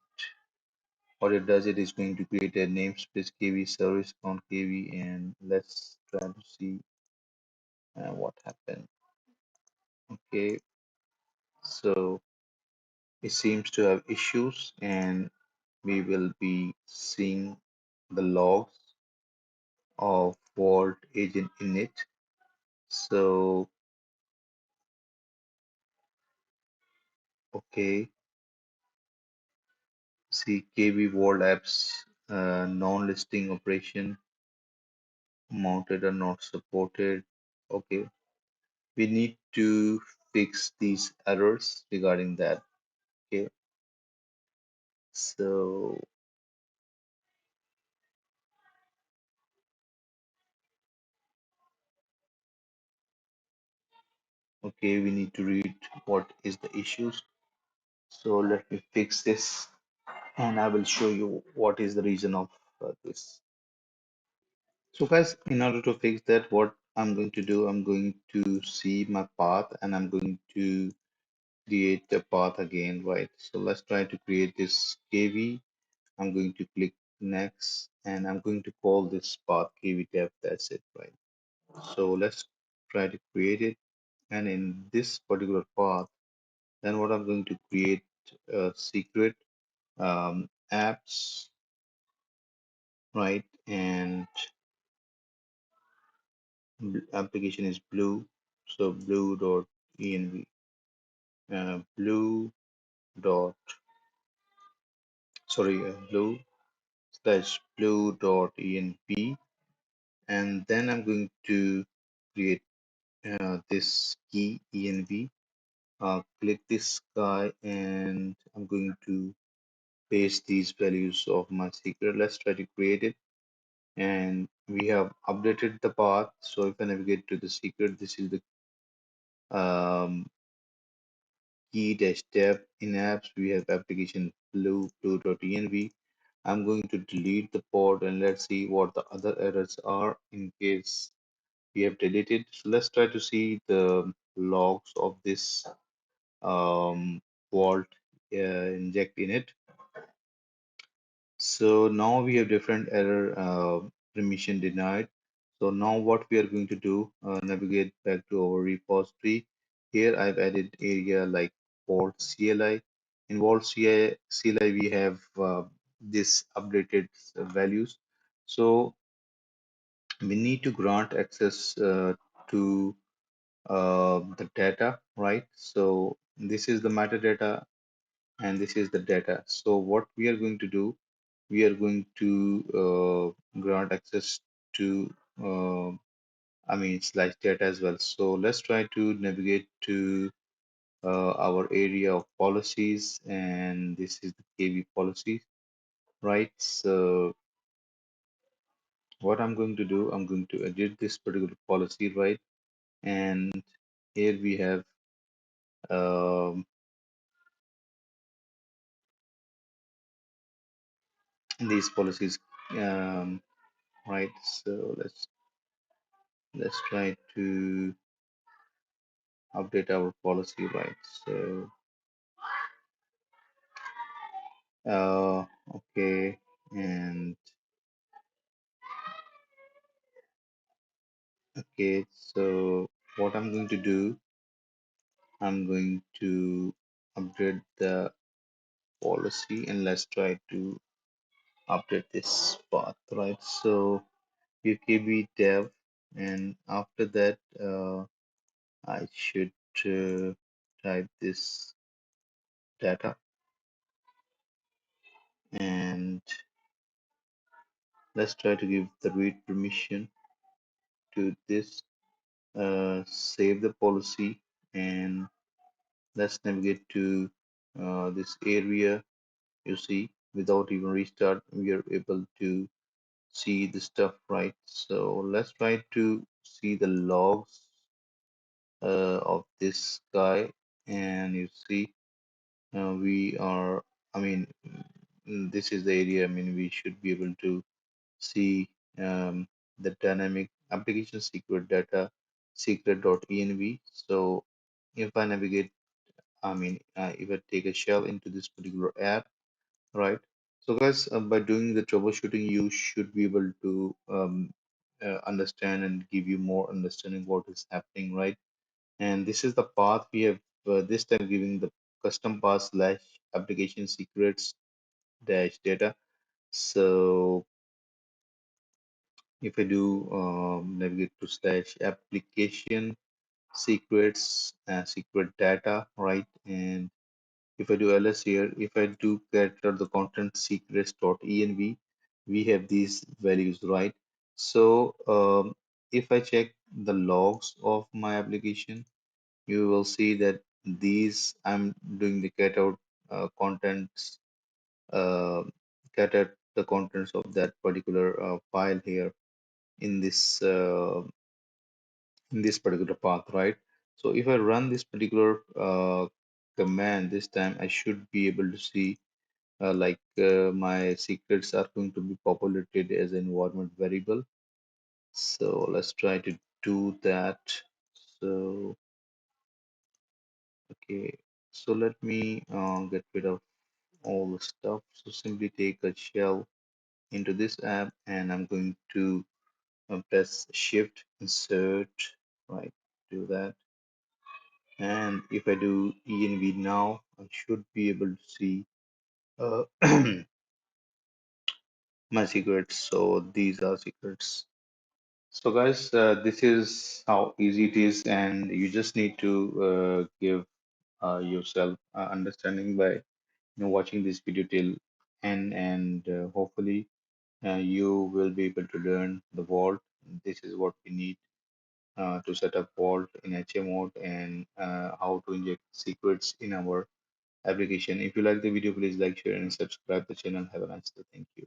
what it does, it is going to create a namespace kv service count kv, and let's try to see what happened. Okay, so it seems to have issues, and we will be seeing the logs of Vault agent init. So, okay, see KB Vault apps non-listing operation mounted or not supported. Okay, we need to fix these errors regarding that. Okay, so okay, we need to read what is the issues. So let me fix this, and I will show you what is the reason of this. So guys, in order to fix that, what I'm going to do, I'm going to see my path, and I'm going to create a path again, right? So let's try to create this KV. I'm going to click next, and I'm going to call this path KV dev. That's it, right? So let's try to create it. And in this particular path, then what I'm going to create a secret apps, right? And application is blue. So blue.env, blue dot, sorry, blue slash blue.env, and then I'm going to create this key env, click this guy and I'm going to paste these values of my secret. Let's try to create it. And we have updated the path. So if I navigate to the secret, this is the key dash tab. In apps, we have application blue.env. I'm going to delete the pod and let's see what the other errors are in case we have deleted. So let's try to see the logs of this um, vault inject in it. So now we have different error permission denied. So now what we are going to do, navigate back to our repository. Here I've added area like Vault CLI. In Vault CLI we have this updated values. So we need to grant access to the data, right? So this is the metadata and this is the data. So what we are going to do, we are going to grant access to slash data as well. So let's try to navigate to our area of policies, and this is the KV policy, right? So what I'm going to do, I'm going to edit this particular policy, right? And here we have um, these policies, um, right? So let's try to update our policy, right? So okay, and okay, so what I'm going to do, I'm going to update the policy and let's try to update this path, right? So UKB dev, and after that, I should type this data and let's try to give the read permission to this, save the policy, and let's navigate to this area. You see, without even restart, we are able to see the stuff, right? So let's try to see the logs of this guy, and you see, we are, I mean, this is the area, I mean, we should be able to see the dynamic application secret data secret.env. So if I navigate, if I take a shell into this particular app, right? So guys, by doing the troubleshooting, you should be able to understand and give you more understanding what is happening, right? And this is the path we have this time giving the custom path slash application secrets dash data. So if I do navigate to slash application secrets secret data, right? And if I do ls here, if I do get the content secrets.env, we have these values, right? So if I check the logs of my application, you will see that these I'm doing the cat out contents, uh, cat out the contents of that particular file here in this particular path, right? So if I run this particular command this time, I should be able to see my secrets are going to be populated as an environment variable. So let's try to do that. So okay, so let me get rid of all the stuff. So simply take a shell into this app and I'm going to press shift insert, right? Do that. And if I do env now, I should be able to see uh, my secrets. So these are secrets. So guys, this is how easy it is, and you just need to give yourself understanding by watching this video till end, and hopefully you will be able to learn the vault. This is what we need to set up Vault in HA mode and how to inject secrets in our application. If you like the video, please like, share, and subscribe the channel. Have a nice day. Thank you.